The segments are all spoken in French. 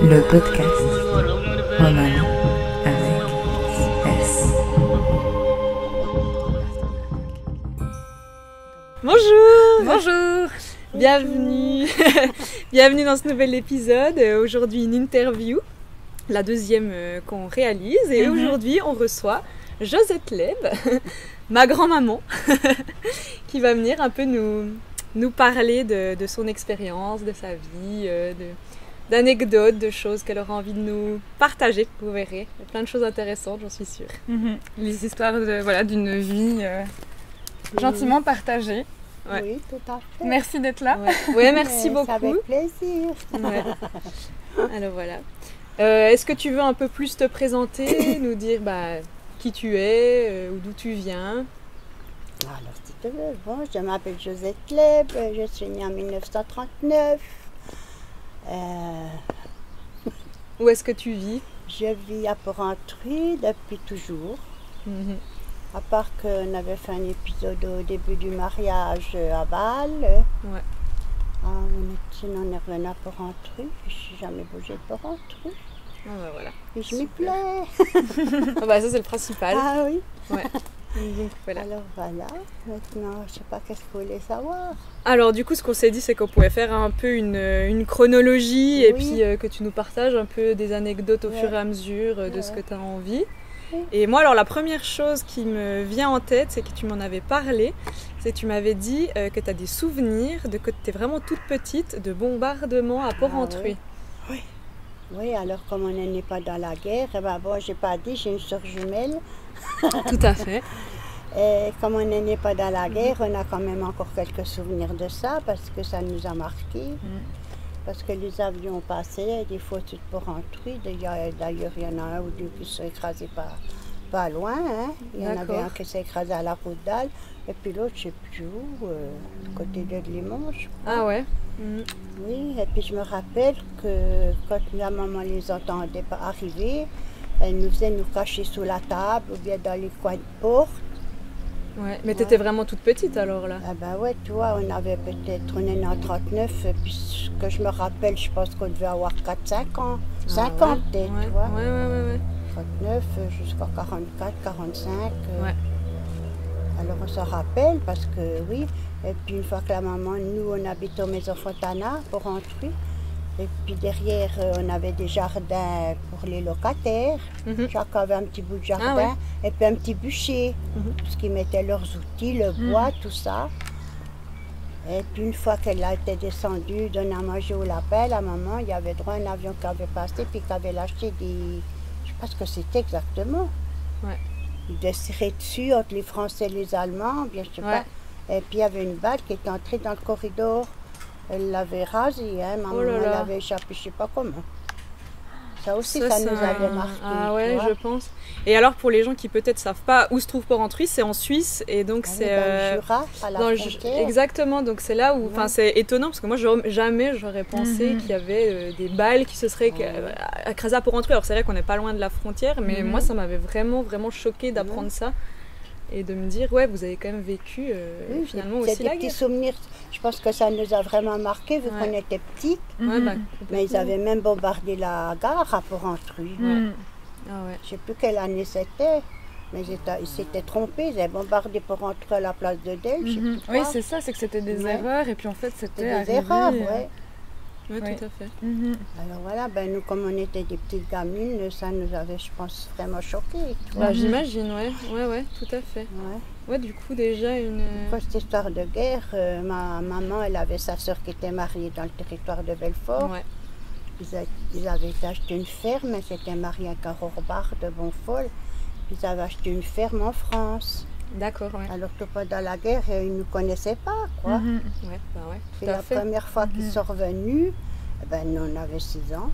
Le podcast Romano avec S. Bonjour. Bonjour. Bienvenue. Bienvenue dans ce nouvel épisode. Aujourd'hui une interview, la deuxième qu'on réalise. Et aujourd'hui on reçoit Josette Leb, ma grand-maman, qui va venir un peu nous parler de son expérience, de sa vie, d'anecdotes, de choses qu'elle aura envie de nous partager. Vous verrez, il y a plein de choses intéressantes, j'en suis sûre. Les histoires d'une vie gentiment partagée. Ouais. Oui, tout à fait. Merci d'être là. Ouais, merci beaucoup. Avec plaisir. Ouais. Alors voilà. Est-ce que tu veux un peu plus te présenter, nous dire qui tu es, ou d'où tu viens? Alors, si tu veux, bon, je m'appelle Josette Leb, je suis née en 1939. Où est-ce que tu vis? Je vis à Porrentruy depuis toujours. À part qu'on avait fait un épisode au début du mariage à Bâle. Ouais. On est revenu à Porrentruy. Je n'ai jamais bougé de Porrentruy. Ah bah voilà. Et je m'y plais. Ah bah ça c'est le principal. Ah oui. Ouais. Donc, voilà. Alors voilà. Maintenant, je ne sais pas qu'est-ce que vous voulez savoir. Alors du coup ce qu'on s'est dit c'est qu'on pouvait faire un peu une chronologie et puis que tu nous partages un peu des anecdotes au fur et à mesure de ce que tu as envie. Et moi alors la première chose qui me vient en tête, c'est que tu m'en avais parlé, c'est que tu m'avais dit que tu as des souvenirs de que tu es vraiment toute petite de bombardements à Porrentruy. Oui. Oui, alors comme on n'est pas dans la guerre, bon, j'ai pas dit, j'ai une soeur jumelle. Tout à fait. Et comme on n'est pas dans la guerre, on a quand même encore quelques souvenirs de ça parce que ça nous a marqués. Parce que les avions passaient, des fois au-dessus de Porrentruy. D'ailleurs, il y en a un ou deux qui se sont écrasés pas loin. Hein. Il y en avait un qui s'est écrasé à la route d'Al. Et puis l'autre, je ne sais plus où, côté de Limoges. Ah ouais. Oui, et puis je me rappelle que quand la maman les entendait pas arriver, elle nous faisait nous cacher sous la table ou bien dans les coins de porte. Ouais, mais t'étais vraiment toute petite alors là. Ah ben ouais, tu vois, on est né en 39, puis ce que je me rappelle, je pense qu'on devait avoir 4-5 ans. 50 peut-être, tu vois. Ouais. 39 jusqu'à 44, 45. Ouais. Alors on se rappelle parce que oui, et puis une fois que la maman, nous on habite au Maison Fontana, pour Porrentruy. Et puis derrière, on avait des jardins pour les locataires. Chacun avait un petit bout de jardin et puis un petit bûcher. Parce qu'ils mettaient leurs outils, le bois, tout ça. Et puis une fois qu'elle a été descendue, donner à manger au lapin, la maman, il y avait droit à un avion qui avait passé puis qui avait lâché des... Je ne sais pas ce que c'était exactement. Ouais. Il devait se tirer dessus entre les Français et les Allemands, bien je sais pas. Et puis il y avait une balle qui était entrée dans le corridor. Elle l'avait rasée, hein, maman, elle l'avait échappé, je ne sais pas comment. Ça aussi, ça nous avait marqué. Ah ouais, je pense. Et alors, pour les gens qui peut-être ne savent pas où se trouve Porrentruy, c'est en Suisse. Et donc, c'est dans le Jura, à la frontière. Exactement, donc c'est là où... c'est étonnant, parce que moi, jamais j'aurais pensé qu'il y avait des balles qui se seraient écrasées à Porrentruy. Alors, c'est vrai qu'on n'est pas loin de la frontière, mais moi, ça m'avait vraiment choquée d'apprendre ça. Et de me dire, ouais, vous avez quand même vécu finalement aussi la guerre. C'est des petits souvenirs, je pense que ça nous a vraiment marqué vu qu'on était petits. Mais ils avaient même bombardé la gare à Porrentruy. Je ne sais plus quelle année c'était, mais ils s'étaient trompés, ils avaient bombardé Porrentruy à la place de Delge. Oui, c'est ça, c'est que c'était des erreurs et puis en fait c'était des erreurs, Oui, tout à fait. Alors voilà, nous comme on était des petites gamines, ça nous avait, je pense, vraiment choqués. J'imagine, ouais, tout à fait. Ouais, du coup déjà une... Pour cette histoire de guerre, ma maman, elle avait sa soeur qui était mariée dans le territoire de Belfort. Ils avaient acheté une ferme, elle s'était mariée à Carorbar de Bonfol. Ils avaient acheté une ferme en France. D'accord, ouais. Alors que pendant la guerre, ils ne nous connaissaient pas, quoi. C'est la première fois qu'ils sont revenus, nous on avait 6 ans.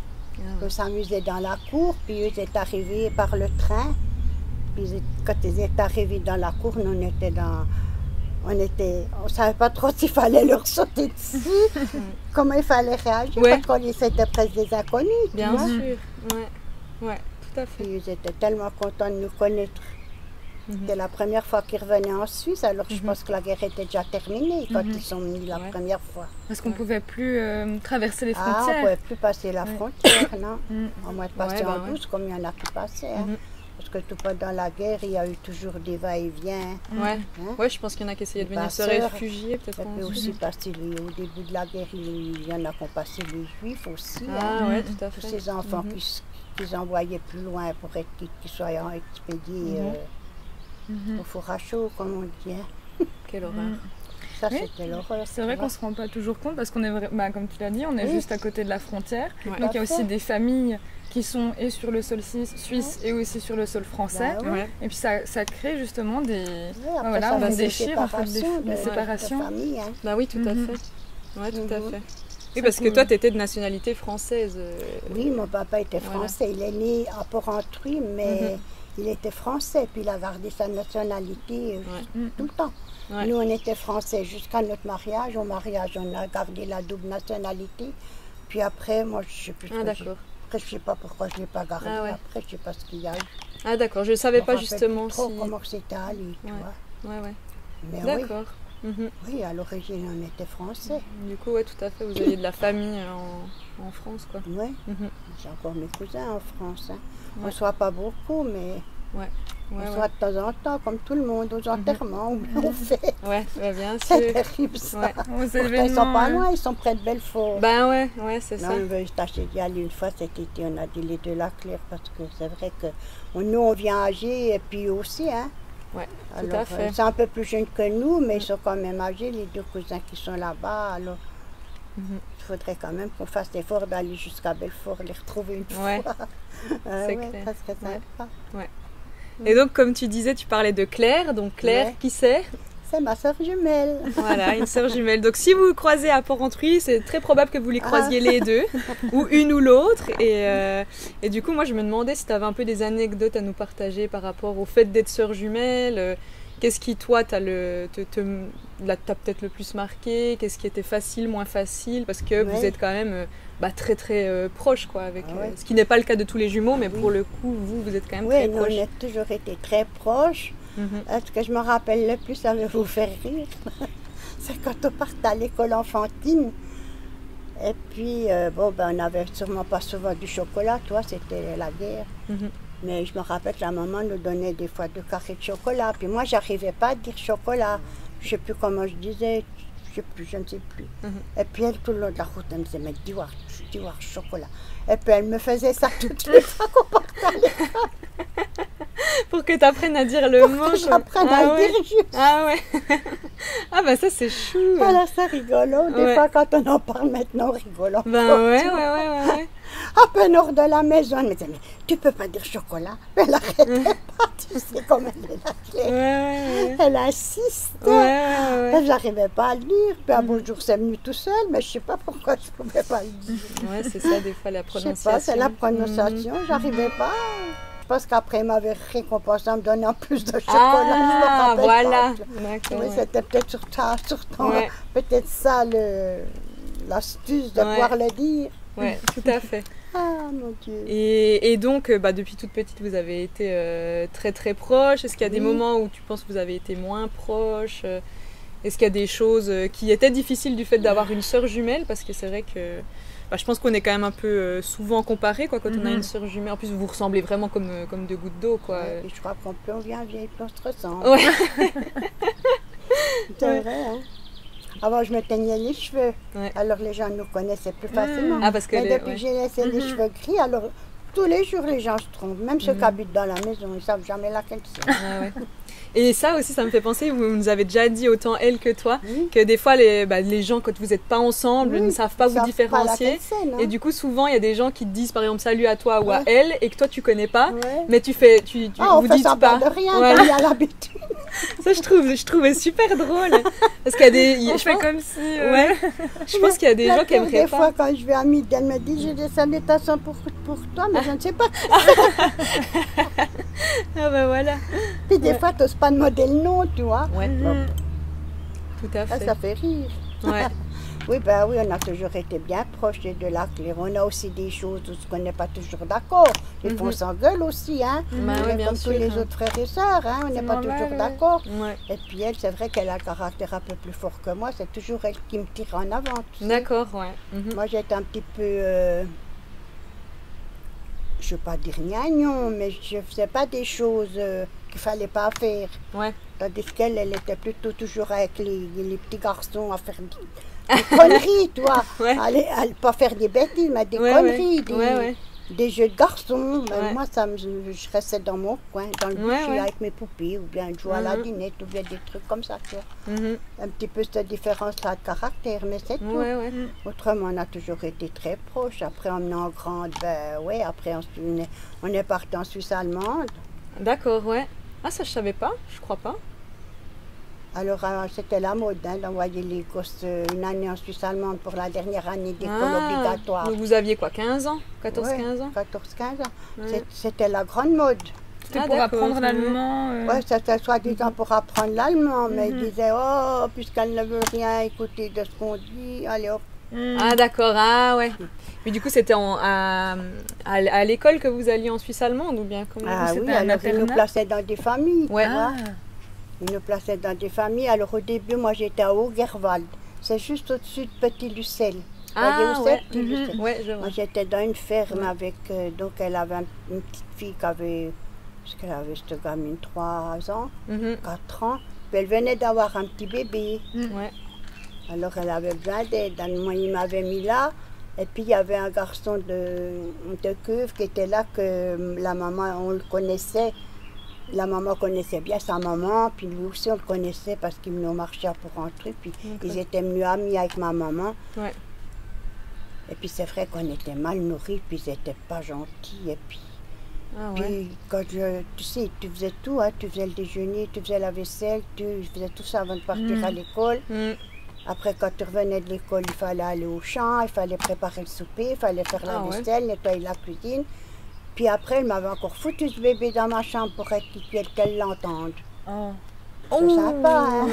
On s'amusait dans la cour, puis ils étaient arrivés par le train. Puis quand ils étaient arrivés dans la cour, nous on ne savait pas trop s'il fallait leur sauter dessus, comment il fallait réagir, parce qu'on était presque des inconnus. Bien sûr, ouais, tout à fait. Puis ils étaient tellement contents de nous connaître. C'était la première fois qu'ils revenaient en Suisse, alors je pense que la guerre était déjà terminée quand ils sont venus la première fois. Parce qu'on ne pouvait plus traverser les Ah, on ne frontières. pouvait plus passer la frontière, non. Mm. À moins de passer Ouais, en bah ouais. douce, comme il y en a qui passaient. Hein. Parce que tout pendant la guerre, il y a eu toujours des va-et-vient. Ouais. Hein. Ouais, je pense qu'il y en a qui essayaient de venir se Passeurs. réfugier, peut-être. Ça peut en aussi Suisse. passer au début de la guerre, il y en a qui ont passé les juifs aussi. hein. Ah ouais, tout à Tous fait. ces enfants qu'ils envoyaient plus loin pour être qu'ils soient expédiés au four à chaud, comme on dit. Hein. Quelle horreur. Ça, Oui. c'était l'horreur. C'est vrai qu'on ne se rend pas toujours compte parce qu'on est, comme tu l'as dit, on est Oui. juste à côté de la frontière. Ouais. Donc il y a aussi Parfait. des familles qui sont et sur le sol suisse et aussi sur le sol français. Bah oui. Ouais. Et puis ça crée justement des... Oui, après, voilà, ça on fait des déchire en fait séparations des séparations. de famille, hein. Bah oui, tout à Mhm. fait. Ouais, tout à Mhm. fait. Oui, parce que toi, tu étais de nationalité française. Oui, mon papa était Voilà. français. Il est né à Port-Entruy, mais il était français. Puis il a gardé sa nationalité tout le temps. Ouais. Nous, on était français jusqu'à notre mariage. Au mariage, on a gardé la double nationalité. Puis après, moi, je ne sais plus ce Ah, que d'accord. Après, je ne sais pas pourquoi je ne l'ai pas gardé. Ah ouais. Après, je ne sais pas ce qu'il y a eu. Ah, d'accord, je ne savais Je me pas rappelle justement plus trop si. comment c'était allé, tu Ouais. vois. Ouais, ouais. Mais oui, D'accord. Mhm. oui, à l'origine, on était français. Du coup, ouais, tout à fait. Vous aviez de la famille en France, quoi. Oui, Mhm. j'ai encore mes cousins en France. Hein. On Ouais. ne soit pas beaucoup, mais Ouais, on ouais. soit de temps en temps, comme tout le monde, aux enterrements, où on fait. Ouais, ouais, bien C'est sûr. terrible ça. Ouais. Aux Pourtant, ils sont événements, pas loin, ils sont près de Belfort. Ben ouais, ouais, c'est Non, ça. on veut tâcher d'y aller une fois cet été, on a dit les deux la claire parce que c'est vrai que nous on vient âgés et puis eux aussi. Hein. Ouais, tout Alors, à fait. c'est un peu plus jeune que nous, mais ils sont quand même âgés, les deux cousins qui sont là-bas. Alors, Mhm. il faudrait quand même qu'on fasse l'effort d'aller jusqu'à Belfort, les retrouver une Ouais, fois. c'est Ouais, clair. ça serait Ouais. sympa. Et donc, comme tu disais, tu parlais de Claire. Donc, Claire, Ouais. qui c'est? C'est ma soeur jumelle. Voilà, une sœur jumelle. Donc, si vous croisez à Port-Entruy, c'est très probable que vous les croisiez les deux, ou une ou l'autre. Et du coup, moi, je me demandais si tu avais un peu des anecdotes à nous partager par rapport au fait d'être sœur jumelle. Qu'est-ce qui, toi, t'as peut-être le plus marqué? Qu'est-ce qui était facile, moins facile? Parce que vous Ouais. êtes quand même très, très proches, quoi, avec, Ah ouais. ce qui n'est pas le cas de tous les jumeaux, mais Oui. pour le coup, vous êtes quand même Oui, très nous on proches. a toujours été très proches. Mhm. Ce que je me rappelle le plus, ça va vous faire rire. C'est quand on partait à l'école enfantine. Et puis, on n'avait sûrement pas souvent du chocolat, toi, c'était la guerre. Mhm. Mais je me rappelle que la maman nous donnait des fois 2 carrés de chocolat. Puis moi, j'arrivais pas à dire chocolat. Je sais plus comment je disais, je ne sais plus. Et puis elle, tout le long de la route, elle me disait, mais dis voir chocolat. Et puis elle me faisait ça toutes les fois qu'on partait à l'école. Pour que tu apprennes à dire le mot. Que j'apprenne à le dire juste. Ah ouais. Ah bah ça c'est chou. Voilà, c'est rigolo. Des Ouais. fois, quand on en parle maintenant, on rigole. Ben ouais. À peine hors de la maison, elle me disait, mais tu peux pas dire chocolat. Mais elle n'arrêtait pas, tu sais comment elle est la clé. Ouais. Elle insiste. Ouais. Je n'arrivais pas à le dire. Puis un beau jour, c'est venu tout seul, mais je ne sais pas pourquoi je ne pouvais pas le dire. Ouais, c'est ça des fois la Je prononciation. sais pas, c'est la prononciation. J'arrivais pas. Je pense qu'après, il m'avait récompensé en me donnant plus de chocolat. je me Ah rappelle voilà. pas. D'accord. Oui, Ouais. c'était peut-être sur ton, Ouais. peut-être ça l'astuce de Ouais. pouvoir le dire. Ouais, tout à fait. Ah mon Dieu. Et donc, depuis toute petite, vous avez été très très proches. Est-ce qu'il y a des Oui. moments où tu penses que vous avez été moins proches? Est-ce qu'il y a des choses qui étaient difficiles du fait d'avoir une sœur jumelle? Parce que c'est vrai que je pense qu'on est quand même un peu souvent comparés quand on a une sœur jumelle. En plus, vous vous ressemblez vraiment comme deux gouttes d'eau, quoi. Ouais, puis je crois qu'on plus on vient vieille, plus on se ressemble. Ouais. C'est vrai, hein. Avant, je me teignais les cheveux. Ouais. Alors, les gens nous connaissaient plus facilement. Ah, parce que Mais depuis ouais. que j'ai laissé les cheveux gris, alors tous les jours, les gens se trompent. Même ceux qui habitent dans la maison, ils ne savent jamais laquelle c'est. Ah ouais. Et ça aussi, ça me fait penser, vous nous avez déjà dit, autant elle que toi, Oui. que des fois, les gens, quand vous n'êtes pas ensemble, Oui, ne savent pas ils vous savent différencier. laquelle c'est, non? Et du coup, souvent, il y a des gens qui te disent, par exemple, salut à toi ou à Ouais. elle, et que toi, tu connais pas, Ouais. mais tu Ah, on vous fait dites semblant pas. de rien, Ouais. comme il y a l'habitude. Ça, je trouvais super drôle. Parce qu'il y a des... On je fait pense, comme si... ouais, je pense qu'il y a des La gens qui pire, aimeraient des pas. fois, quand je vais à midi, elle me dit, j'ai des salutations pour toi, mais je ne sais pas. Ah bah voilà. Puis des fois, tu n'oses pas demander le nom, tu vois. Ouais, Bon, tout à ça, fait. ça fait rire. Ouais. Oui, ben oui, on a toujours été bien proches les deux, la Claire. On a aussi des choses où on n'est pas toujours d'accord. Des fois, on s'engueule aussi, hein. Bah oui, Mais bien comme sûr, tous les hein. autres frères et sœurs, hein. On n'est pas normal, toujours ouais. d'accord. Ouais. Et puis elle, c'est vrai qu'elle a un caractère un peu plus fort que moi. C'est toujours elle qui me tire en avant. Tu sais. D'accord, ouais. Mhm. Moi, j'étais un petit peu, je ne veux pas dire gnagnon, mais je ne faisais pas des choses qu'il ne fallait pas faire. Ouais. Tandis qu'elle, elle était plutôt toujours avec les petits garçons à faire des conneries, toi. Ouais. Aller pas faire des bêtises, mais des Ouais, conneries, ouais. des jeux de garçons. Mais Ouais. moi, je restais dans mon coin, dans le Ouais, bûcher ouais. avec mes poupées, ou bien jouer à la Mhm. dinette, ou bien des trucs comme ça. Tu vois. Mhm. Un petit peu cette différence-là de caractère, mais c'est tout. Ouais, ouais. Autrement, on a toujours été très proches. Après, en menant grande, ben ouais, après, on est parti en Suisse allemande. D'accord, ouais. Ah, ça, je savais pas, je crois pas. Alors, c'était la mode hein, d'envoyer les gosses une année en Suisse allemande pour la dernière année d'école obligatoire. Donc vous aviez quoi, 15 ans 14, Ouais, 15 ans 14-15 ans. Ouais. C'était la grande mode. C'était Ah, pour d'accord, apprendre ouais. l'allemand. Ouais, c'était soi-disant pour apprendre l'allemand, mais ils disaient, oh, puisqu'elle ne veut rien écouter de ce qu'on dit, allez hop. Ah, d'accord, ah ouais. Mais du coup, c'était à l'école que vous alliez en Suisse allemande ou bien comment Ah c'était oui, un alors ils nous internat plaçaient dans des familles. Ouais. tu vois. Ah. Ils nous plaçaient dans des familles. Alors au début, moi j'étais à Augerwald. C'est juste au-dessus de Petit-Lucelle. Vous voyez Ah, où ouais. c'est, Petit-Lucelle? Ouais, je vois. Moi j'étais dans une ferme Ouais. avec. Donc elle avait une petite fille qui avait. Parce qu'elle avait cette gamine 3 ans, Mhm. 4 ans. Puis elle venait d'avoir un petit bébé. Ouais. Alors elle avait besoin d'aide. Moi il m'avait mis là. Et puis il y avait un garçon de Queuve qui était là, que la maman, on le connaissait. La maman connaissait bien sa maman, puis lui aussi on le connaissait parce qu'il venait au marché pour rentrer. Puis ils étaient venus amis avec ma maman. Ouais. Et puis c'est vrai qu'on était mal nourris, puis ils n'étaient pas gentils. Et puis, Ah ouais. puis tu sais, tu faisais tout, hein, tu faisais le déjeuner, tu faisais la vaisselle, tu faisais tout ça avant de partir à l'école. Mm. Après, quand tu revenais de l'école, il fallait aller au champ, il fallait préparer le souper, il fallait faire la Ah ouais. vaisselle, nettoyer la cuisine. Puis après, elle m'avait encore foutu ce bébé dans ma chambre pour qu'elle l'entende. Oh. C'est sympa, hein.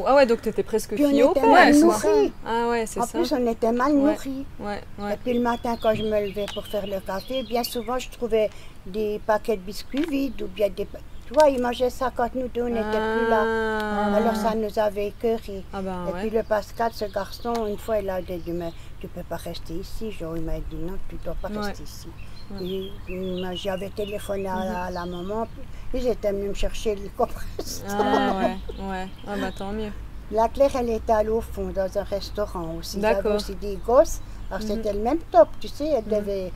Ah ouais, donc t'étais presque Puis on fille au était père, mal quoi. nourris. Ah ouais, c'est En ça. plus, on était mal Ouais. nourris. Ouais, Et ouais. puis le matin, quand je me levais pour faire le café, bien souvent, je trouvais des paquets de biscuits vides ou bien des... Tu vois, ils mangeaient ça quand nous deux, on n'était plus là. Ah. Alors ça nous avait écœurés. Ah ben Et ouais. puis le Pascal, ce garçon, une fois, il a dit, mais tu peux pas rester ici. Genre, il m'a dit, non, tu dois pas Ouais. rester ici. Ouais. Et j'avais téléphoné à la maman, puis ils étaient venus me chercher le compresseur. Ah ouais, ouais. Ah bah tant mieux. La Claire, elle était allée au fond, dans un restaurant aussi. Il y avait D'accord. aussi des gosses. Alors c'était le même top, tu sais, elle devait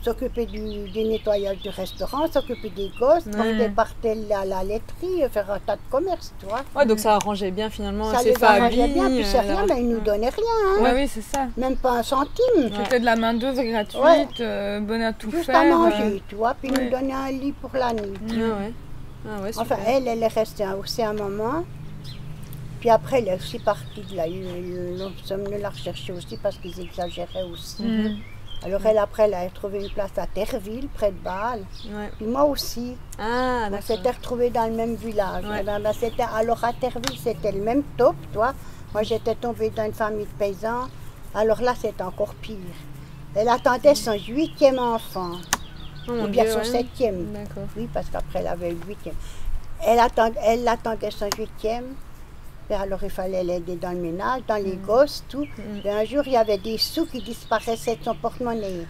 s'occuper du nettoyage du restaurant, s'occuper des gosses, partir à la laiterie, faire un tas de commerce, tu vois. Ouais, donc ça arrangeait bien finalement Ça ses les arrangeait familles. bien, puis c'est rien, mais ils nous donnaient rien, hein. Ouais, oui, c'est ça. Même pas un centime. C'était de la main-d'œuvre gratuite, Ouais. bonne à tout Juste faire. à manger, tu vois, puis ils ouais. nous donnaient un lit pour la nuit. Ah ouais. Ah ouais, super. Enfin, elle est restée aussi un moment. Puis après, elle est aussi partie de là. Nous sommes venus la rechercher aussi parce qu'ils exagéraient aussi. Mm. Alors elle, après, elle a trouvé une place à Terreville, près de Bâle. Ouais. Puis moi aussi, Ah on d'accord. s'était retrouvés dans le même village. Ouais. Eh ben, alors à Terreville, c'était le même top, toi. Moi, j'étais tombée dans une famille de paysans. Alors là, c'était encore pire. Elle attendait son 8e enfant, Oh, mon ou bien Dieu, son ouais. 7e. D'accord. Oui, parce qu'après, elle avait le 8e. Elle attendait son 8e. Et alors, il fallait l'aider dans le ménage, dans les gosses, tout. Et un jour, il y avait des sous qui disparaissaient de son porte-monnaie.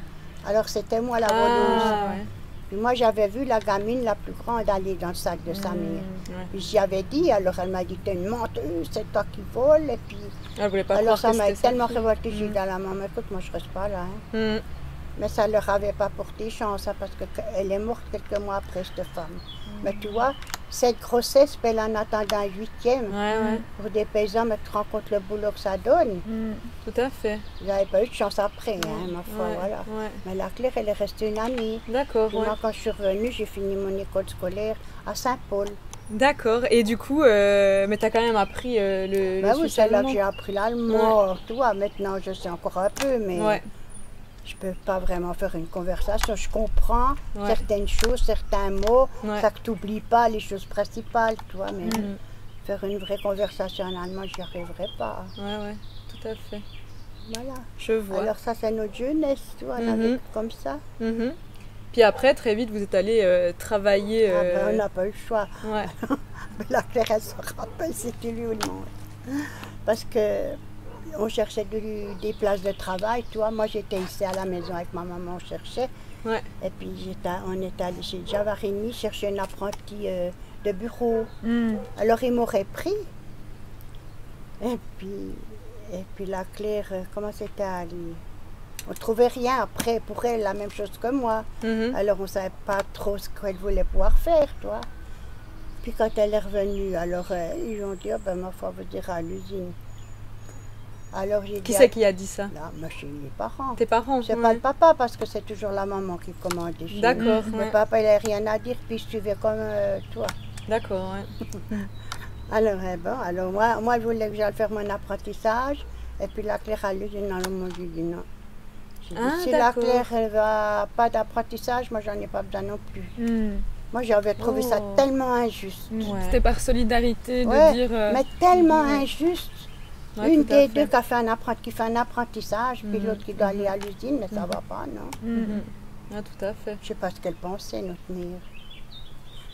Alors, c'était moi la voleuse. Ah ouais. Puis moi, j'avais vu la gamine la plus grande aller dans le sac de sa mère. Ouais. Puis j'y avais dit, alors elle m'a dit, t'es une menteuse, c'est toi qui voles. Et puis, Elle voulait pas alors croire ça que m'a c'était tellement ça. révoltée, j'ai dit à la maman, écoute, moi je reste pas là. Hein. Mm. Mais ça leur avait pas porté chance, hein, parce qu'elle est morte quelques mois après, cette femme. Mais tu vois, cette grossesse, puis elle en attendait un 8e. Ouais, ouais. Pour des paysans, mais tu te rends compte le boulot que ça donne. Mm. Tout à fait. J'avais pas eu de chance après, hein, ma foi, Ouais, voilà. ouais. Mais la Claire, elle est restée une année. D'accord, Puis ouais. moi, quand je suis revenue, j'ai fini mon école scolaire à Saint-Paul. D'accord. Et du coup, mais t'as quand même appris le Ben oui, suisse c'est là que allemand. j'ai appris l'allemand, tu vois. Maintenant, je sais encore un peu, mais Ouais. je peux pas vraiment faire une conversation. Je comprends Ouais. certaines choses, certains mots, Ouais. ça que tu n'oublies pas les choses principales, tu vois. Mais Mhm. faire une vraie conversation en allemand, j'y arriverai pas. Ouais, ouais. Tout tout à fait. Voilà. Je vois. Alors ça, c'est notre jeunesse, tu vois, on a Mhm. vécu comme ça. Mhm. Puis après, très vite, vous êtes allé travailler. Ah ben, on n'a pas eu le choix. Ouais. Mais la Claire, elle se rappelle, c'était lui ou non. Parce que on cherchait des places de travail, tu vois. Moi, j'étais ici à la maison avec ma maman, on cherchait. Ouais. Et puis, on était allé chez Javarini chercher un apprenti de bureau. Mm. Alors, ils m'auraient pris. Et puis la Claire, comment c'était allé? On ne trouvait rien après, pour elle, la même chose que moi. Mhm. Alors, on ne savait pas trop ce qu'elle voulait pouvoir faire, toi. Puis quand elle est revenue, alors ils ont dit, oh, ben, ma foi, vous direz à l'usine. Alors j'ai dit... Qui c'est qui a dit ça? Là, moi, chez mes parents. Tes parents? C'est Ouais. pas le papa, parce que c'est toujours la maman qui commandait chez nous. D'accord, Le ouais. papa, il n'avait rien à dire, puis il suivait comme toi. D'accord, ouais. Alors, alors moi, je voulais que j'aille faire mon apprentissage. Et puis la Claire à l'usine, non, moi, j'ai dit non. J'ai dit, Ah, si la d'accord. Claire, elle va pas d'apprentissage, moi, j'en ai pas besoin non plus. Mm. Moi, j'avais trouvé ça Oh. tellement injuste. Ouais. C'était par solidarité de Ouais, dire. mais tellement ouais. injuste. Ouais, Une tout à des fait. deux qui fait un apprentissage, puis l'autre qui doit aller à l'usine, mais ça va pas, non. Mhm. Ah, tout à fait. Je sais pas ce qu'elle pensait, notre mère.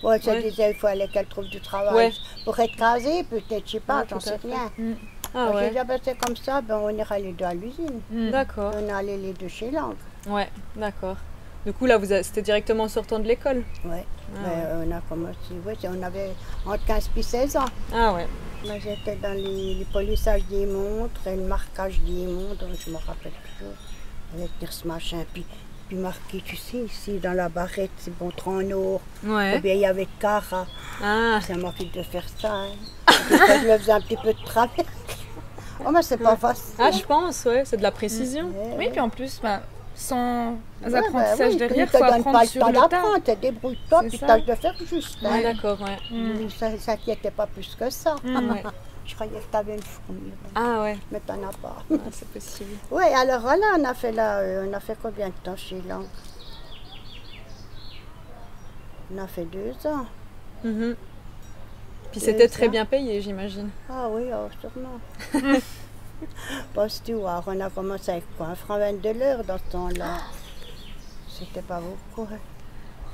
Bon, elle se Ouais. disait, il fallait qu'elle trouve du travail Ouais. pour être casée, peut-être, je sais pas, Ouais, j'en tout à sais fait. rien. Mm. Ah Moi, j'ai ouais. dit, ah ben, c'est comme ça, ben, on ira les deux à l'usine. Mm. D'accord. On est allés les deux chez Lang. Ouais, d'accord. Du coup, là, c'était directement en sortant de l'école? Ouais. Ah Ben, ouais. on a commencé, on avait entre 15 et 16 ans. Ah ouais. Moi, j'étais dans les polissages des montres et le marquage des montres, je me rappelle toujours, avec ce machin. Puis marqué, tu sais, ici, dans la barrette, c'est bon, en or. Ou Ouais. bien il y avait Cara. Ah, C'est moi qui devais faire ça. Hein. Des fois, je le faisais un petit peu de travers. Oh, mais c'est pas facile. ah je pense, ouais, c'est de la précision. Oui, puis en plus, bah, sans Ouais, apprentissages bah oui, derrière, tu te il faut donnes apprendre pas le sur temps le tas. d'apprendre, tu débrouille-toi, C'est puis ça. tâche de faire juste. Ouais, Hein. d'accord, ouais. Mm. Ça s'inquiétait pas plus que ça. Ouais. Je croyais que tu avais une fourmi, Ah ouais, mais t'en as pas. ah, c'est possible. Oui, alors voilà, on a fait combien de temps chez Lang? On a fait 2 ans. Mhm. Puis Et c'était très ça bien payé, j'imagine. Ah oui, oh, sûrement. Parce que on a commencé avec quoi? 1 franc 22 l'heure dans ce temps-là. C'était pas beaucoup. Hein.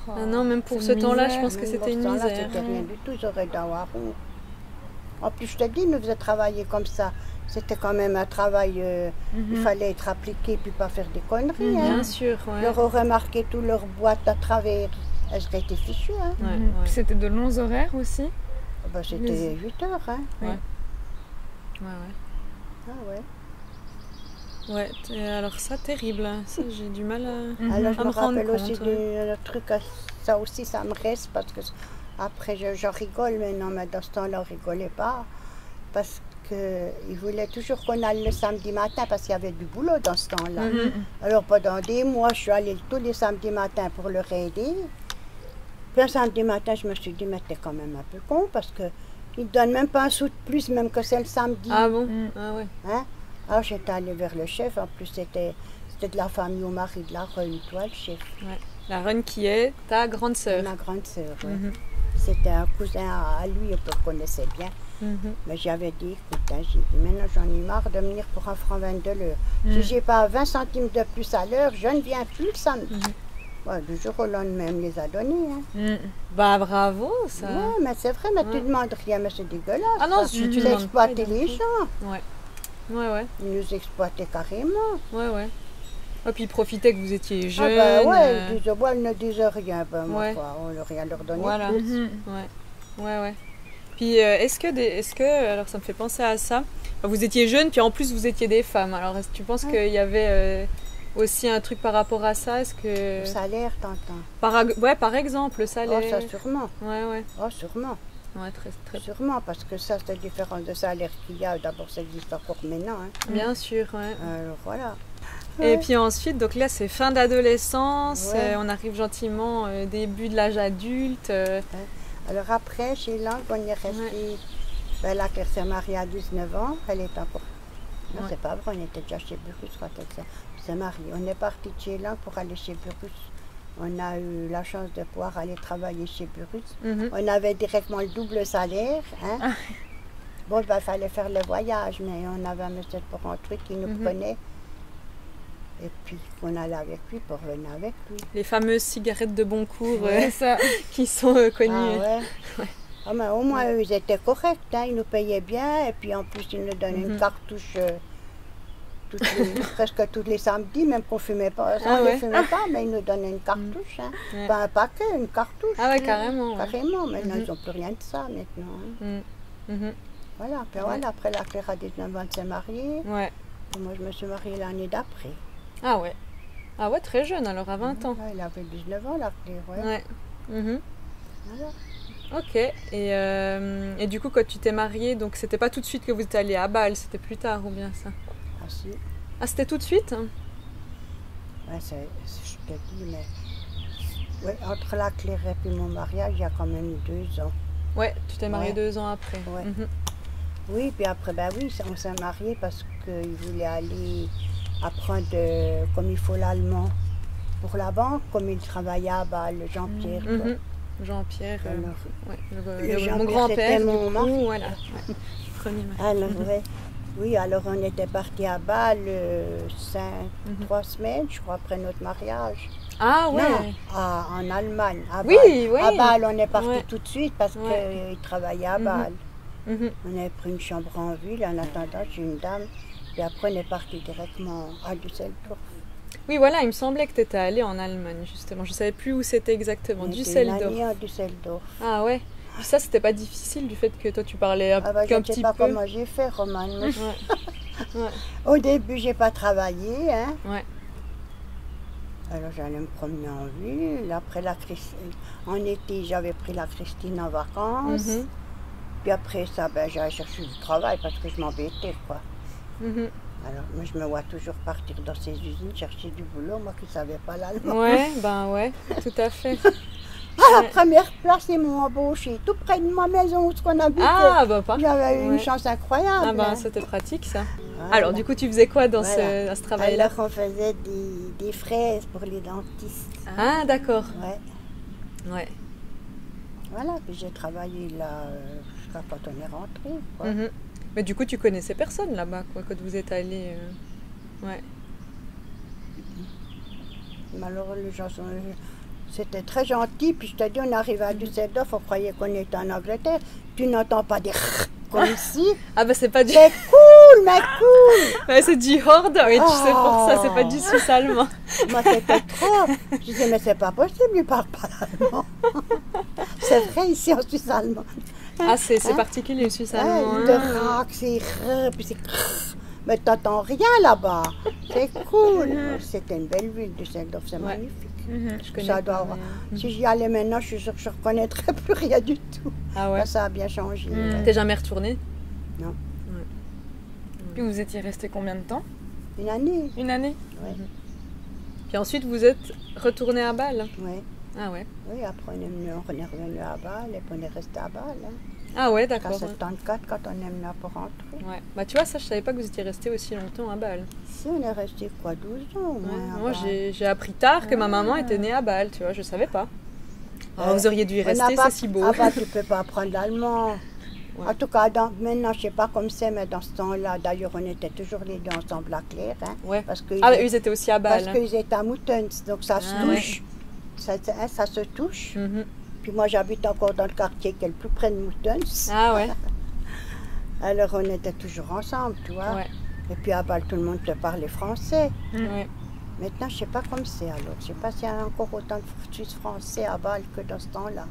Ah non, même pour c'est ce une temps-là, je misère. pense que Même c'était dans une ce temps-là, misère. C'était rien du tout, ils auraient dû avoir honte. En plus, je te dis, ils nous faisaient travailler comme ça. C'était quand même un travail, il fallait être appliqué puis pas faire des conneries. Hein. Bien sûr, ouais. Leur aurait marqué toute leur boîte à travers. Elles auraient été fichues. Hein. Ouais, Mm. ouais. Puis c'était de longs horaires aussi. Ah ben, c'était 8 heures. Hein. Ouais, ouais. Ah ouais. Ouais, alors ça, terrible. hein. Ça, j'ai du mal à... Alors je à me me rendre rappelle aussi compte, ouais. d'un truc, ça aussi ça me reste parce que après j'en rigole, mais non, mais dans ce temps-là on rigolait pas parce qu'ils voulaient toujours qu'on aille le samedi matin parce qu'il y avait du boulot dans ce temps-là. Mhm. Alors pendant des mois je suis allée tous les samedis matins pour leur aider. Puis un samedi matin je me suis dit mais t'es quand même un peu con parce que ils ne donnent même pas un sou de plus même que c'est le samedi. Ah bon? Mm. Ah ouais. Hein? Alors j'étais allée vers le chef, en plus c'était de la famille au mari de la reine, toi le chef. La reine qui est ta grande sœur. Ma grande sœur, ouais. Mhm. C'était un cousin à lui, on le connaissait bien. Mhm. Mais j'avais dit, écoute, hein, j'ai dit, maintenant j'en ai marre de venir pour 1 franc 22 l'heure. Si j'ai pas 20 centimes de plus à l'heure, je ne viens plus le samedi. Ouais, du jour au lendemain, on me les a donnés. Hein. Mm. Bah bravo, ça. Ouais, mais c'est vrai, mais tu demandes rien, mais c'est dégueulasse. Ah non, ça. tu C'est demandes pas, exploiter donc. les gens. Ouais. Ouais, ouais. Ils nous exploitaient carrément. Ouais, ouais. Et puis ils profitaient que vous étiez jeune. Ah bah ouais, ils disaient, ouais, ils ne disaient rien, ben, ma Ouais. foi, on n'a rien leur donné. Voilà. Mhm. Ouais. Ouais, ouais. Puis est-ce que, alors ça me fait penser à ça, vous étiez jeune, puis en plus vous étiez des femmes. Alors est-ce que tu penses qu'il y avait aussi un truc par rapport à ça? Est-ce que... Le salaire, t'entends. par exemple, le Oh, salaire. ça sûrement. Ouais, ouais. Oh, sûrement. Ouais, très, très... Sûrement, parce que ça, c'est différent de salaire qu'il y a. D'abord, ça existe encore maintenant. Hein. Bien sûr, ouais. Alors, voilà. Et puis ensuite, donc là c'est fin d'adolescence, Ouais. on arrive gentiment au début de l'âge adulte. Alors après, chez Lang, on est resté... Ben, la Claire s'est mariée à 19 ans. Elle est encore... Non, Ouais. c'est pas vrai, on était déjà chez Burus quand elle s'est mariée. On est parti de chez Lang pour aller chez Burus. On a eu la chance de pouvoir aller travailler chez Burus. Mhm. On avait directement le double salaire. Hein. Bon, il fallait faire le voyage, mais on avait un monsieur de Porrentruy qui nous prenait. Et puis, on allait avec lui pour revenir avec lui. Les fameuses cigarettes de Boncourt C'est ça. qui sont connues. Ah ouais. Ah, mais au moins, eux, ils étaient corrects, hein, ils nous payaient bien, et puis en plus, ils nous donnaient une cartouche presque tous les samedis, même qu'on ne fumait pas. Ça, on ne fumait pas, mais ils nous donnaient une cartouche. Hein. Ouais. Pas un paquet, une cartouche. Ah ouais, carrément. Ouais. Carrément, maintenant, ils n'ont plus rien de ça, maintenant. Hein. Voilà, puis voilà, après la Claire à 19 ans, elle s'est mariée. Ouais. Et moi, je me suis mariée l'année d'après. Ah ouais. Ah ouais, très jeune, alors à 20 ans. Ouais, elle avait 19 ans, la Claire, ouais. Ouais. Voilà. Ok. Et du coup, quand tu t'es mariée, donc c'était pas tout de suite que vous êtes allés à Bâle, c'était plus tard ou bien ça? Ah si. Ah, c'était tout de suite? Ouais, je te dis, mais... Ouais, entre la Claire et puis mon mariage, il y a quand même 2 ans. Ouais, tu t'es mariée Ouais. 2 ans après. Ouais. Oui, puis après, ben oui, on s'est mariés parce qu'il voulait aller apprendre comme il faut l'allemand pour la banque, comme il travaillait à Bâle, Jean-Pierre. quoi. Jean-Pierre, Alors, mon Jean-Pierre, grand-père, c'était du mon coup, mari. voilà. Ouais. Premier mari. Alors, ouais. Oui, alors on était partis à Bâle 3 semaines, je crois, après notre mariage. Ah ouais. Non, en Allemagne. À Oui, Bâle. oui. À Bâle, on est parti Ouais. tout de suite parce Ouais. qu'il travaillait à Bâle. Mhm. On avait pris une chambre en ville, en attendant chez une dame. Et après, on est parti directement à Düsseldorf. Oui, voilà, il me semblait que tu étais allée en Allemagne, justement. Je ne savais plus où c'était exactement. On était une Düsseldorf. année à Düsseldorf. Ah ouais. Puis ça, c'était pas difficile du fait que toi, tu parlais Ah bah, je qu'un ne sais petit pas peu. comment j'ai fait, Romane. Ouais. Ouais. Au début, j'ai pas travaillé. Hein. Ouais. Alors, j'allais me promener en ville. Après, en été, j'avais pris la Christine en vacances. Mhm. Puis après ça, ben, j'allais chercher du travail parce que je m'embêtais, quoi. Mhm. Alors, moi, je me vois toujours partir dans ces usines, chercher du boulot, moi qui ne savais pas l'allemand. Ouais, ben ouais, tout à fait. À la première place, ils m'ont embauché, tout près de ma maison où on habitait. Ah, bah parfait. J'avais eu Ouais. une chance incroyable. Ah ben, hein. c'était pratique ça. Voilà. Alors, du coup, tu faisais quoi dans Voilà. ce travail-là? Alors, on faisait des fraises pour les dentistes. Ah, d'accord. Ouais. Ouais. Voilà, puis j'ai travaillé là jusqu'à quand on est rentré. Quoi. Mhm. Mais du coup, tu connaissais personne là-bas, quoi, quand vous êtes allés. Ouais. Mais alors, les gens sont... C'était très gentil, puis je te dis, on arrivait à Düsseldorf, on croyait qu'on était en Angleterre. Tu n'entends pas des comme ici. Ah, bah c'est pas du. C'est cool, mais cool. Ouais, c'est du horde, oui, tu sais pour ça, c'est pas Oh. du suisse allemand. Moi, c'était trop. Je disais, mais c'est pas possible, il parle pas l'allemand. C'est vrai, ici en Suisse allemande. Ah, c'est Hein? particulier le suisse Ouais, allemand. de hein. rac, c'est puis c'est mais t'entends rien là-bas. C'est cool. C'était une belle ville, Düsseldorf, c'est Ouais. magnifique. Je connais Ça pas, doit avoir- mais, Si j'y allais maintenant, je suis sûre que je ne reconnaîtrais plus rien du tout. Ah ouais. Ça a bien changé. ouais. T'es jamais retourné? Puis vous étiez resté combien de temps? Une année. Une année? Puis ensuite, vous êtes retourné à Bâle? Ouais. Ah ouais. Oui, après on est revenu à Bâle et puis on est resté à Bâle. Hein. Ah ouais, Jusqu'à d'accord. 74 quand on est venu pour rentrer. Ouais. Bah tu vois, ça, je savais pas que vous étiez resté aussi longtemps à Bâle. Si on est resté quoi, 12 ans au Ouais. moins. à Moi, Bâle. j'ai appris tard que ma maman était née à Bâle, tu vois, je savais pas. Alors, vous auriez dû y On n'a rester, pas- c'est si beau. Ah bah, tu peux pas apprendre l'allemand. Ouais. En tout cas, maintenant, je sais pas comme c'est, mais dans ce temps-là, d'ailleurs, on était toujours les deux ensemble à Claire. Hein, Ouais. parce que Ah, bah, eux, ils étaient aussi à parce Bâle. qu'ils étaient à Moutens, donc ça se Ah, ouais. touche. Ça se touche. Mhm. Puis moi, j'habite encore dans le quartier qui est le plus près de Moutens. Ah ouais. Alors, on était toujours ensemble, tu vois. Ouais. Et puis à Bâle, tout le monde te parlait français. Ouais. Maintenant, je sais pas comme c'est alors. Je sais pas s'il y a encore autant de Suisses français à Bâle que dans ce temps-là.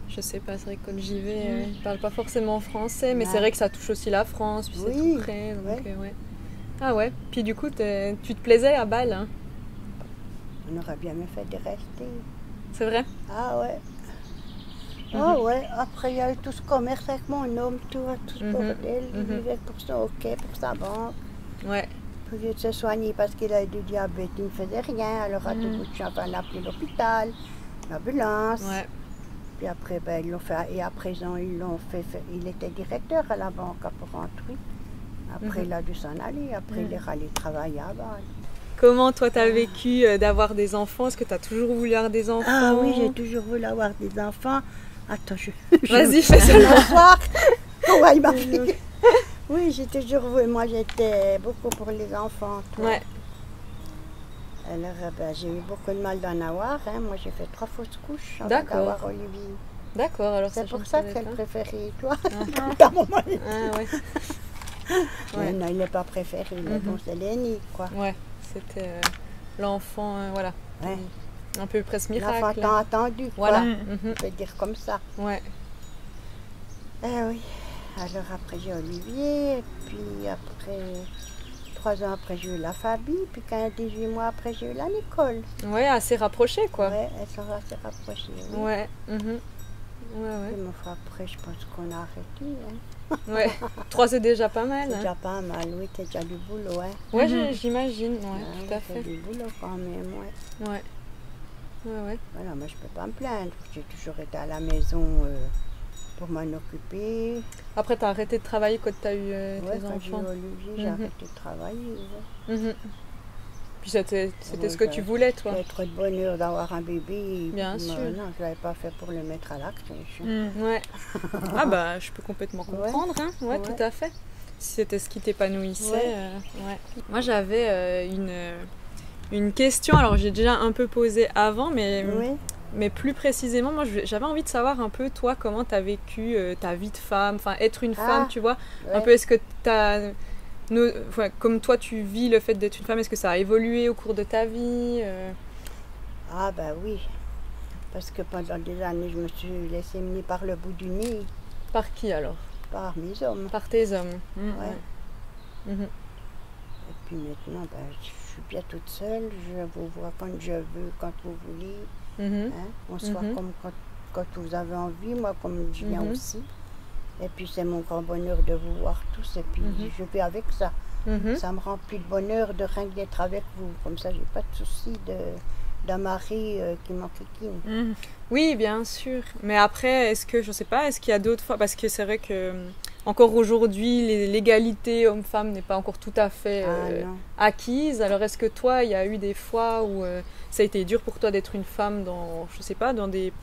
Je sais pas, c'est vrai que quand j'y vais, ils parlent pas forcément français, mais Ouais. c'est vrai que ça touche aussi la France, puis c'est Oui, tout près, donc ouais. ouais. Ah ouais. Puis du coup, tu te plaisais à Bâle, hein? On aurait bien mieux fait de rester. C'est vrai? Ah ouais. Ah ouais, après il y a eu tout ce commerce avec mon homme, tout ce Mhm. bordel. Il Mhm. vivait pour son hockey, pour sa banque. Ouais. Puis il de se soigner parce qu'il a eu du diabète, il ne faisait rien. Alors à tout bout de champ, on a appelé l'hôpital, l'ambulance. Ouais. Puis après, ben, ils l'ont fait, et à présent, ils l'ont fait, il était directeur à la banque à Porrentruy. Après, il a dû s'en aller. Après, il est allé travailler à Bâle. Comment toi t'as vécu d'avoir des enfants? Est-ce que t'as toujours voulu avoir des enfants? Ah oui, j'ai toujours voulu avoir des enfants. Attends, Vas-y, fais ça. Bonsoir. Ouais, ma fille. Oui, j'ai toujours voulu. Moi, j'étais beaucoup pour les enfants. toi. Ouais. Alors, j'ai eu beaucoup de mal d'en avoir. Hein. Moi, j'ai fait 3 fausses couches avant D'accord. d'avoir Olivier. D'accord, alors C'est je pour ne ça savais qu'elle pas. préférait toi. Ah. À mon mari. Ah ouais. Mais Ouais. non, il n'est pas préféré. Mais bon, c'est l'aîné, quoi. Ouais, c'était l'enfant, voilà. Ouais. Un peu presque L'enfant miracle. tant attendu, quoi. Voilà. Mm. Mhm. On peut dire comme ça. Ouais. Eh oui. Alors après j'ai Olivier, et puis après 3 ans après j'ai eu la Fabi, puis 18 mois après j'ai eu la Nicole. Ouais, assez rapproché quoi. Ouais, elles sont assez rapprochées. Oui. Ouais. Mhm. Ouais, Puis, mais après je pense qu'on a arrêté. Hein. ouais. 3 c'est déjà pas mal. C'est Hein. déjà pas mal, oui, c'est déjà du boulot. Hein. Ouais, Mhm. j'imagine. Ouais, Ah, tout à c'est fait. du boulot quand même, ouais. Ouais. Ouais, ouais. Voilà, moi je peux pas me plaindre. J'ai toujours été à la maison pour m'en occuper. Après, t'as arrêté de travailler quand t'as eu Ouais, tes quand j'ai eu enfants. Olivier, j'ai Mhm. arrêté de travailler. Ouais. Mhm. Puis c'était Ouais, ce que tu voulais, toi. J'avais trop de bonheur d'avoir un bébé. Bien Moi, sûr. Non, je ne l'avais pas fait pour le mettre à la crèche. Mm. Ouais. Ah bah, je peux complètement Ouais. comprendre. Hein. Ouais, Ouais. tout à fait. Si c'était ce qui t'épanouissait. Ouais. Ouais. Moi, j'avais une question. Alors, j'ai déjà un peu posé avant, mais plus précisément, moi, j'avais envie de savoir un peu, toi, comment tu as vécu ta vie de femme, enfin, être une femme, tu vois. Ouais. Un peu, est-ce que tu as... comme toi, tu vis le fait d'être une femme, est-ce que ça a évolué au cours de ta vie Ah ben oui, parce que pendant des années, je me suis laissée mener par le bout du nez, Par qui, alors par mes hommes. Par tes hommes. Mm. Ouais. Mhm. Et puis maintenant, je suis bien toute seule, je vous vois quand je veux, quand vous voulez. Mhm. Hein. On se voit Mhm. comme quand vous avez envie, moi comme je viens Mhm. aussi. Et puis c'est mon grand bonheur de vous voir tous, et puis Mhm. je vais avec ça. Mhm. Ça me remplit de bonheur de rien que d'être avec vous. Comme ça, j'ai pas de souci d'un mari qui m'enquiquine. Mm. Oui, bien sûr. Mais après, est-ce que, je sais pas, est-ce qu'il y a d'autres fois, parce que c'est vrai que encore aujourd'hui, l'égalité homme-femme n'est pas encore tout à fait Ah non. acquise. Alors, est-ce que toi, il y a eu des fois où ça a été dur pour toi d'être une femme dans, je sais pas, dans des,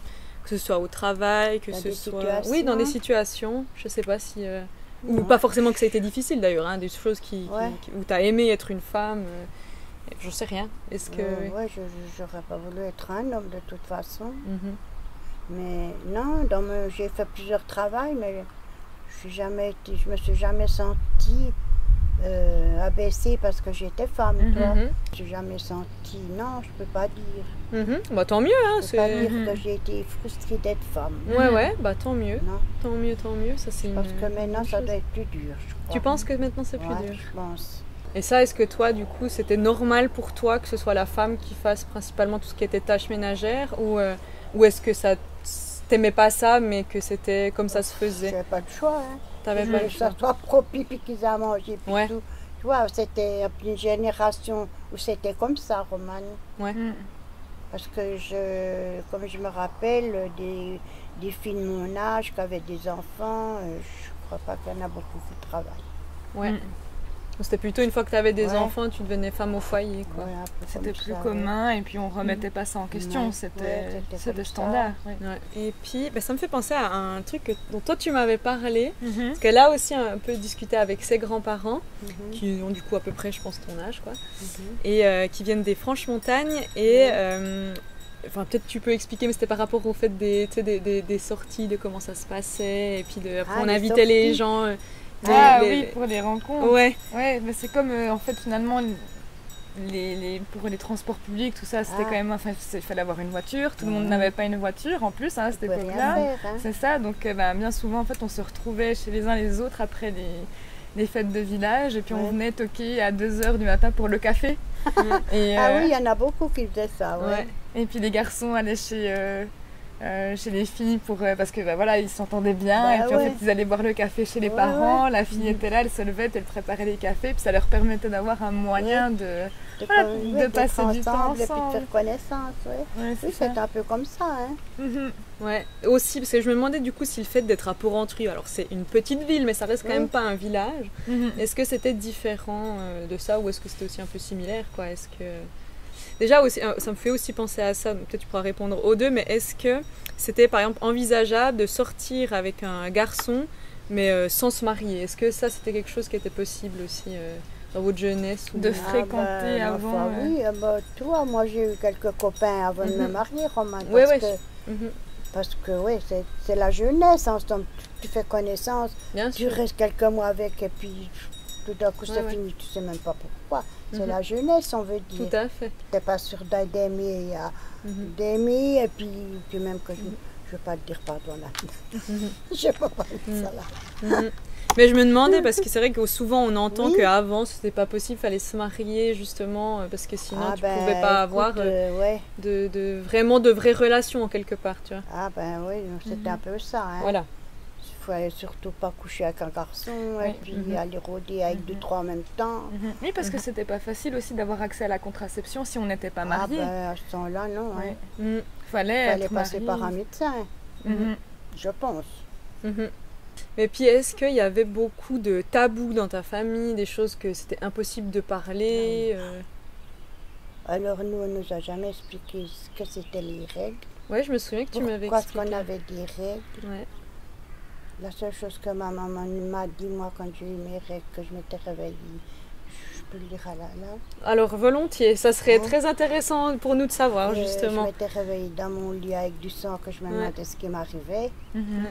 que ce soit au travail, que Dans ce des soit, situations. oui, dans des situations. Je sais pas si, ou Non. pas forcément que ça a été difficile d'ailleurs, hein, des choses Ouais. où t'as aimé être une femme. J'en sais rien. Est-ce que, Ouais, j'aurais pas voulu être un homme de toute façon. Mhm. Mais non, j'ai fait plusieurs travails, mais je me suis jamais sentie abaissée parce que j'étais femme. Toi. Mhm. Je n'ai jamais senti, non, je peux pas dire. Mhm. Bah, tant mieux, hein. Je peux pas dire Mhm. que j'ai été frustrée d'être femme. Ouais, ouais, bah tant mieux. Non, Tant mieux, tant mieux. Ça, c'est parce une que maintenant, bonne ça chose. doit être plus dur, je crois. Tu penses que maintenant c'est plus Ouais, dur? je pense. Et ça, est-ce que toi, du coup, c'était normal pour toi que ce soit la femme qui fasse principalement tout ce qui était tâches ménagères ou est-ce que ça t'aimais pas ça, mais que c'était comme ça se faisait? J'avais pas de choix. Hein. T'avais Je pas voulais le que choix. ça soit propre, puis qu'ils aient à manger, puis Ouais. tout. Tu vois, c'était une génération où c'était comme ça, Romane. Mm. Parce que comme je me rappelle, des filles de mon âge qui avaient des enfants, je crois pas qu'il y en a beaucoup qui travaillent. Ouais. Mm. C'était plutôt une fois que t'avais des Ouais. enfants, tu devenais femme au foyer, quoi. Ouais, un peu C'était comme plus ça, commun et puis on remettait pas ça en question, Ouais. c'était Ouais, c'était c'était comme standard. ouais. Ouais. Et puis, bah, ça me fait penser à un truc dont toi tu m'avais parlé, Mhm. parce qu'elle a aussi un peu discuté avec ses grands-parents, Mhm, qui ont du coup à peu près, je pense, ton âge, quoi, mhm. et qui viennent des Franches-Montagnes, et enfin, peut-être tu peux expliquer, mais c'était par rapport au fait tu sais, des sorties, de comment ça se passait, et puis après Ah, on les invitait les sorties. gens. Ah les- oui, pour les rencontres. Ouais, Ouais, mais c'est comme en fait finalement pour les transports publics, tout ça, c'était Ah. quand même. Enfin, il fallait avoir une voiture. Tout le monde Ouais. n'avait pas une voiture en plus à cette Tu peux rien époque-là. faire, hein. C'est ça, donc bien souvent en fait on se retrouvait chez les uns les autres après les fêtes de village et puis on Ouais. venait toquer à 2h du matin pour le café. Et, Ah oui, il y en a beaucoup qui faisaient ça, ouais. ouais. et puis les garçons allaient chez les filles parce que voilà ils s'entendaient bien Bah et puis en ouais. fait ils allaient boire le café chez les Ouais, parents, la fille était là, elle se levait, elle préparait les cafés puis ça leur permettait d'avoir un moyen de Voilà, de d'être passer du temps ensemble et puis de ensemble. faire connaissance, ouais. Ouais, Oui, ça. c'est un peu comme ça, hein. Mhm. Ouais, aussi, parce que je me demandais du coup si le fait d'être à Porrentruy, alors c'est une petite ville, mais ça reste quand Oui. même pas un village, Mhm. est-ce que c'était différent de ça ou est-ce que c'était aussi un peu similaire, quoi? Est-ce que... Déjà, aussi, ça me fait aussi penser à ça, donc peut-être tu pourras répondre aux deux, mais est-ce que c'était par exemple envisageable de sortir avec un garçon mais sans se marier. Est-ce que ça, c'était quelque chose qui était possible aussi dans votre jeunesse ou... De fréquenter ma avant, foi, oui, toi, moi j'ai eu quelques copains avant de me marier, Romain. Ouais, Parce ouais. que, Mhm. parce que oui, c'est la jeunesse, hein, tu fais connaissance, Bien tu sûr. restes quelques mois avec et puis tout d'un coup Ouais, c'est ouais. fini, tu sais même pas pourquoi. C'est Mhm. la jeunesse, on veut dire. Tout à fait. T'es pas sûr d'aimer, Mhm. d'aimer, et puis même que je ne veux pas te dire pardon là. Mhm. Je peux pas dire ça là. Mhm. Mais je me demandais, parce que c'est vrai que souvent on entend Oui. qu'avant c'était pas possible, fallait se marier justement, parce que sinon tu ben, pouvais pas avoir écoute, ouais. vraiment de vraies relations en quelque part, tu vois. Ah ben oui, c'était un peu ça. Hein. Voilà. Il fallait surtout pas coucher avec un garçon et Oui. puis Mhm. aller rôder avec deux, trois en même temps. Oui, parce que c'était pas facile aussi d'avoir accès à la contraception si on n'était pas Ah marié. ben à ce temps-là, non. Ouais. Hein. Mhm. Fallait Il fallait être passer marié. par un médecin, Mhm. je pense. Mhm. Mais puis est-ce qu'il y avait beaucoup de tabous dans ta famille, des choses que c'était impossible de parler Alors nous, on nous a jamais expliqué ce que c'était les règles. Ouais, je me souviens que tu m'avais Pourquoi est-ce expliqué. qu'on avait des règles. Ouais. La seule chose que ma maman m'a dit, moi, quand j'ai eu mes règles, que je m'étais réveillée, je peux le dire à la là. Alors volontiers, ça serait Ouais. très intéressant pour nous de savoir Je justement. m'étais réveillée dans mon lit avec du sang, que je me Ouais. demandais ce qui m'arrivait. Mhm.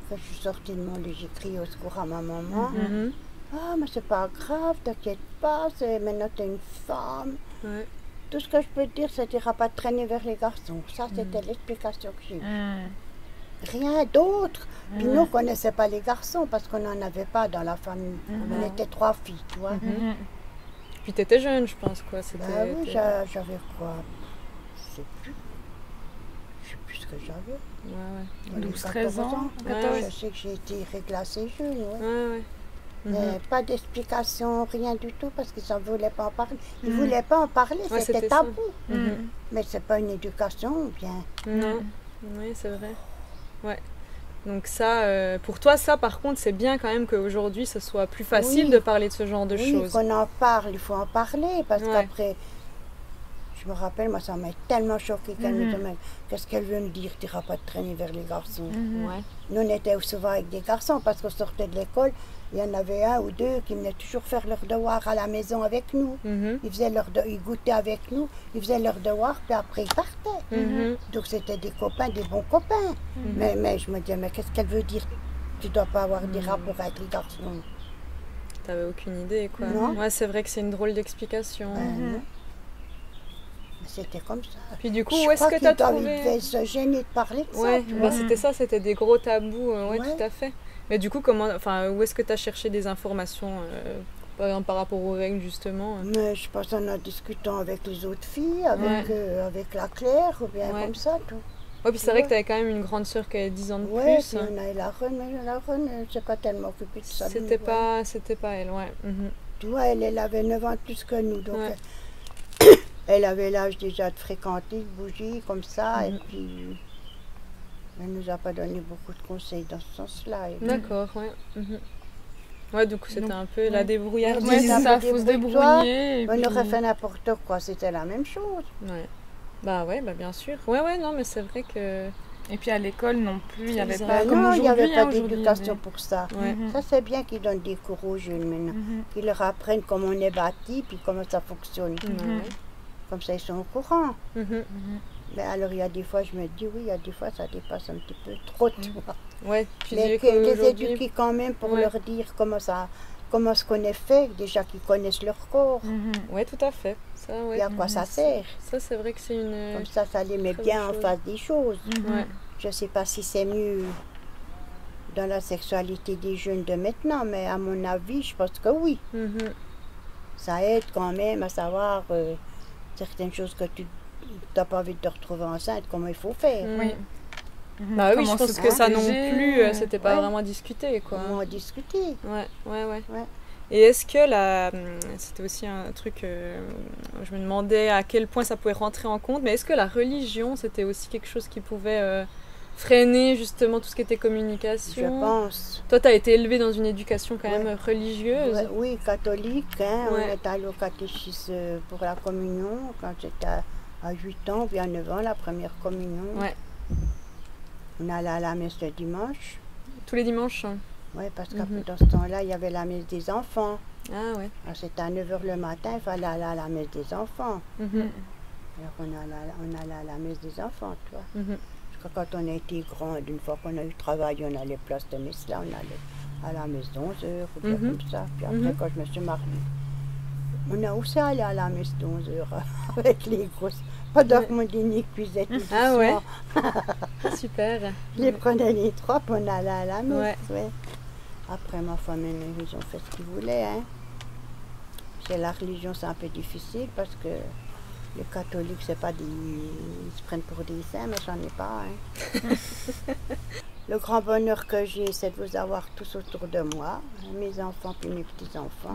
Quand je suis sortie de mon lit, j'ai crié au secours à ma maman. Mhm. Ah, mais c'est pas grave, t'inquiète pas, maintenant t'es une femme. Ouais. Tout ce que je peux te dire, c'est que tu n'iras pas traîner vers les garçons. Ça, c'était l'explication que j'ai eue. Mhm. Rien d'autre. Puis nous, on ne connaissait pas les garçons parce qu'on n'en avait pas dans la famille. Mhm. On était trois filles, tu vois. Mhm. Puis t'étais jeune, je pense quoi. C'était. Ben oui, t'es- j'avais quoi? Je sais plus. Je sais plus ce que j'avais. Ouais, ouais. 12, 13 ans, 14. Je sais que j'ai été réglée assez jeune, ouais. Ouais, ouais. Mhm. Pas d'explication, rien du tout, parce qu'ils ne voulaient pas en parler. Ils ne Mhm. voulaient pas en parler, Ouais, c'était c'était ça. tabou. Mhm. Mais c'est pas une éducation, ou bien. Non. Oui, c'est vrai. Ouais. Donc ça, pour toi, ça par contre, c'est bien quand même qu'aujourd'hui, ce soit plus facile Oui. de parler de ce genre de Oui, choses. qu'on en parle, il faut en parler, parce Ouais. qu'après, je me rappelle, moi, ça m'a tellement choqué qu'elle me Mhm. demande qu'est-ce qu'elle veut me dire, tu n'iras pas te traîner vers les garçons. Mhm. Ouais. Nous, on était souvent avec des garçons, parce qu'on sortait de l'école, il y en avait un ou deux qui venaient toujours faire leurs devoirs à la maison avec nous. Mhm. Ils goûtaient avec nous, ils faisaient leurs devoirs, puis après ils partaient. Mhm. Donc c'était des copains, des bons copains. Mais je me disais, mais qu'est-ce qu'elle veut dire? Tu dois pas avoir des rapports avec les garçons. T'avais aucune idée, quoi. Non. Ouais, c'est vrai que c'est une drôle d'explication. Non. Mais c'était comme ça. Puis du coup, Je où est-ce crois que t'as qu'ils doivent- trouvé... ils devaient se gêner de parler de Ouais, ça. Tu bah, vois. c'était ça, c'était des gros tabous, ouais, Ouais. tout à fait. Mais du coup, où est-ce que tu as cherché des informations, par exemple, par rapport aux règles, justement Mais je pense en discutant avec les autres filles, avec, Ouais. avec la Claire, ou bien Ouais. comme ça. Tout. Ouais, puis c'est vrai Ouais. que tu avais quand même une grande sœur qui avait 10 ans de Ouais, plus. puis on a eu la reine, mais la reine, elle ne s'est pas tellement occupée de ça. C'était pas elle, ouais. Mhm. Tu vois, elle avait 9 ans de plus que nous, donc Ouais. elle avait l'âge déjà de fréquenter, de bouger comme ça, Mhm. et puis elle nous a pas donné beaucoup de conseils dans ce sens-là. Et puis, D'accord, ouais. Mhm. Ouais, du coup, c'était Donc, un peu la ouais. débrouillardise. Ouais, c'est un ça, peu faut se débrouille-toi. débrouiller. et on puis- aurait fait n'importe quoi, c'était la même chose. Ouais. Bah ouais, bah bien sûr. Ouais, ouais, non, mais c'est vrai que... Et puis à l'école non plus, il n'y avait Ils pas avaient- comme non, il n'y avait aujourd'hui, pas hein, aujourd'hui, d'éducation mais- pour ça. Ouais. Mhm. Ça, c'est bien qu'ils donnent des cours aux jeunes maintenant. Mhm. Qu'ils leur apprennent comment on est bâti, puis comment ça fonctionne. Ouais. Comme ça, ils sont au courant. Mhm. Mais alors, il y a des fois, je me dis, oui, il y a des fois, ça dépasse un petit peu trop, tu vois. Ouais, puis Mais dis que les qu'aujourd'hui- éduquer quand même pour Ouais. leur dire comment ce qu'on est fait, déjà qu'ils connaissent leur corps. Mhm. Ouais, tout à fait. Ça, ouais. Et à quoi ça sert. Ça, c'est vrai que c'est une... Comme ça les met très bien bonne en chose. face des choses. Mhm. Ouais. Je ne sais pas si c'est mieux dans la sexualité des jeunes de maintenant, mais à mon avis, je pense que oui. Mhm. Ça aide quand même à savoir certaines choses que tu n'as pas envie de te retrouver enceinte, comment il faut faire. Mhm. Oui. Mhm. Bah oui, Comment je pense se que ça non protéger, plus, c'était pas ouais. vraiment discuté, quoi. Comment en discuter. Ouais, ouais, ouais. Ouais. Et est-ce que c'était aussi un truc, je me demandais à quel point ça pouvait rentrer en compte, mais est-ce que la religion, c'était aussi quelque chose qui pouvait freiner justement tout ce qui était Je communication? pense. Toi, tu as été élevée dans une éducation quand même religieuse. Ouais, oui, catholique. Hein, Ouais. On est allé au catéchisme pour la communion quand j'étais à 8 ans, puis à 9 ans, la première communion. Ouais. On allait à la messe le dimanche. Tous les dimanches. Oui, parce que dans ce temps-là, il y avait la messe des enfants. Ah ouais. Alors, c'était à 9 h le matin, il fallait aller à la messe des enfants. Alors on allait à la messe des enfants, tu vois. Parce que quand on a été grand, une fois qu'on a eu travail, on allait place de messe là, on allait à la messe d'11 h ou bien comme ça. Puis après, quand je me suis mariée, on a aussi allé à la messe d'11 h avec les grosses. Pendant que mon dîner cuisait tout doucement. Ah ouais. Super. Je les prenais les trois, puis on allait à la messe. Ouais. Après, ma famille, ils ont fait ce qu'ils voulaient. Hein. C'est la religion, c'est un peu difficile parce que les catholiques, c'est pas des... Ils se prennent pour des saints, mais j'en ai pas. Hein. Le grand bonheur que j'ai, c'est de vous avoir tous autour de moi, mes enfants puis mes petits-enfants.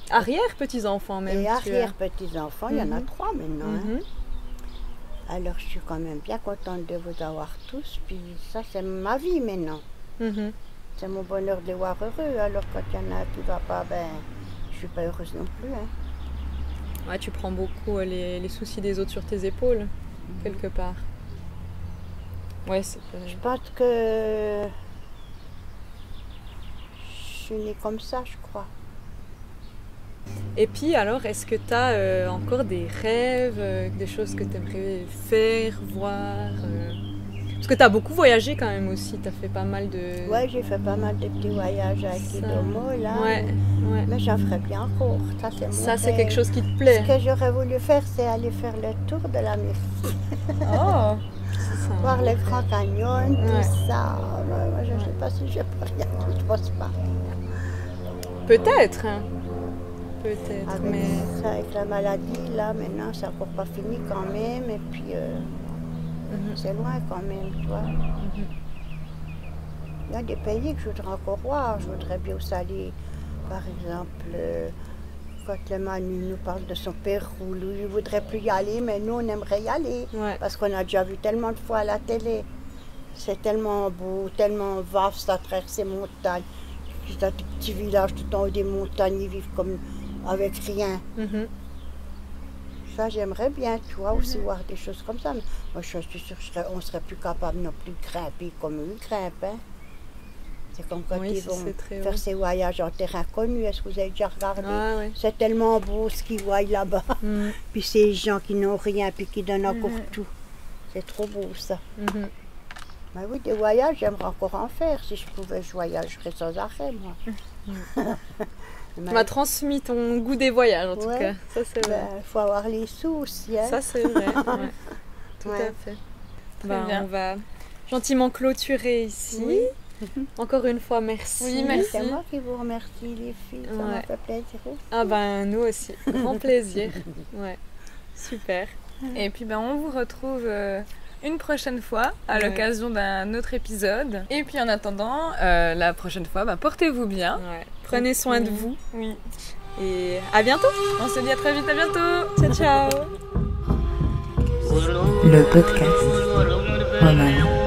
Arrière-petits-enfants même. Et arrière-petits-enfants, il y en a 3 maintenant. Hein. Alors je suis quand même bien contente de vous avoir tous, puis ça c'est ma vie maintenant. C'est mon bonheur de les voir heureux, alors quand il y en a qui ne va pas, ben je suis pas heureuse non plus. Hein. Ouais, tu prends beaucoup les soucis des autres sur tes épaules, quelque part. Ouais, je pense que je suis née comme ça, je crois. Et puis alors, est-ce que tu as encore des rêves, des choses que tu aimerais faire, voir Parce que tu as beaucoup voyagé quand même aussi, tu as fait pas mal de... Ouais, j'ai fait pas mal de petits voyages avec Idomo là. Ouais. Mais j'en ferais bien encore, ça c'est mon Ça c'est rêve. quelque chose qui te plaît. Ce que j'aurais voulu faire, c'est aller faire le tour de la Messe. Oh. Voir le Grand Canyon, tout ça. Moi, je ne sais pas si je peux rien, je ne pense pas. Peut-être, hein. Peut-être, avec mais... ça, avec la maladie, là, maintenant, c'est encore pas fini quand même. Et puis, c'est loin quand même, tu vois. Il y a des pays que je voudrais encore voir. Je voudrais bien aussi aller, par exemple, quand le Manu nous parle de son Pérou, lui, il ne voudrait plus y aller, mais nous, on aimerait y aller. Ouais. Parce qu'on a déjà vu tellement de fois à la télé. C'est tellement beau, tellement vaste à travers ces montagnes. C'est un petit village tout en haut des montagnes, ils vivent comme avec rien. Ça, j'aimerais bien, tu vois, aussi voir des choses comme ça. Mais moi, je suis sûre qu'on ne serait plus capable non plus de grimper comme eux grimpent. Hein. C'est comme quand ils vont faire ces voyages en terrain connu. Est-ce que vous avez déjà regardé? C'est tellement beau ce qu'ils voient là-bas. Puis ces gens qui n'ont rien, puis qui donnent encore tout. C'est trop beau, ça. Mais oui, des voyages, j'aimerais encore en faire. Si je pouvais, je voyagerais sans arrêt, moi. Tu m'as transmis ton goût des voyages, en tout cas. Ça, c'est vrai. Il faut avoir les sous aussi. Hein. Ça, c'est vrai. Tout à fait. On va gentiment clôturer ici. Oui. Encore une fois, merci. Oui, merci. C'est moi qui vous remercie, les filles. Ça m'a fait plaisir aussi. Ah ben, nous aussi. Grand plaisir. Ouais. Super. Et puis, on vous retrouve... une prochaine fois, à l'occasion d'un autre épisode. Et puis en attendant, la prochaine fois, portez-vous bien. Ouais. Prenez soin de vous. Oui. Et à bientôt. On se dit à très vite, à bientôt. Ciao, ciao. Le podcast Romano.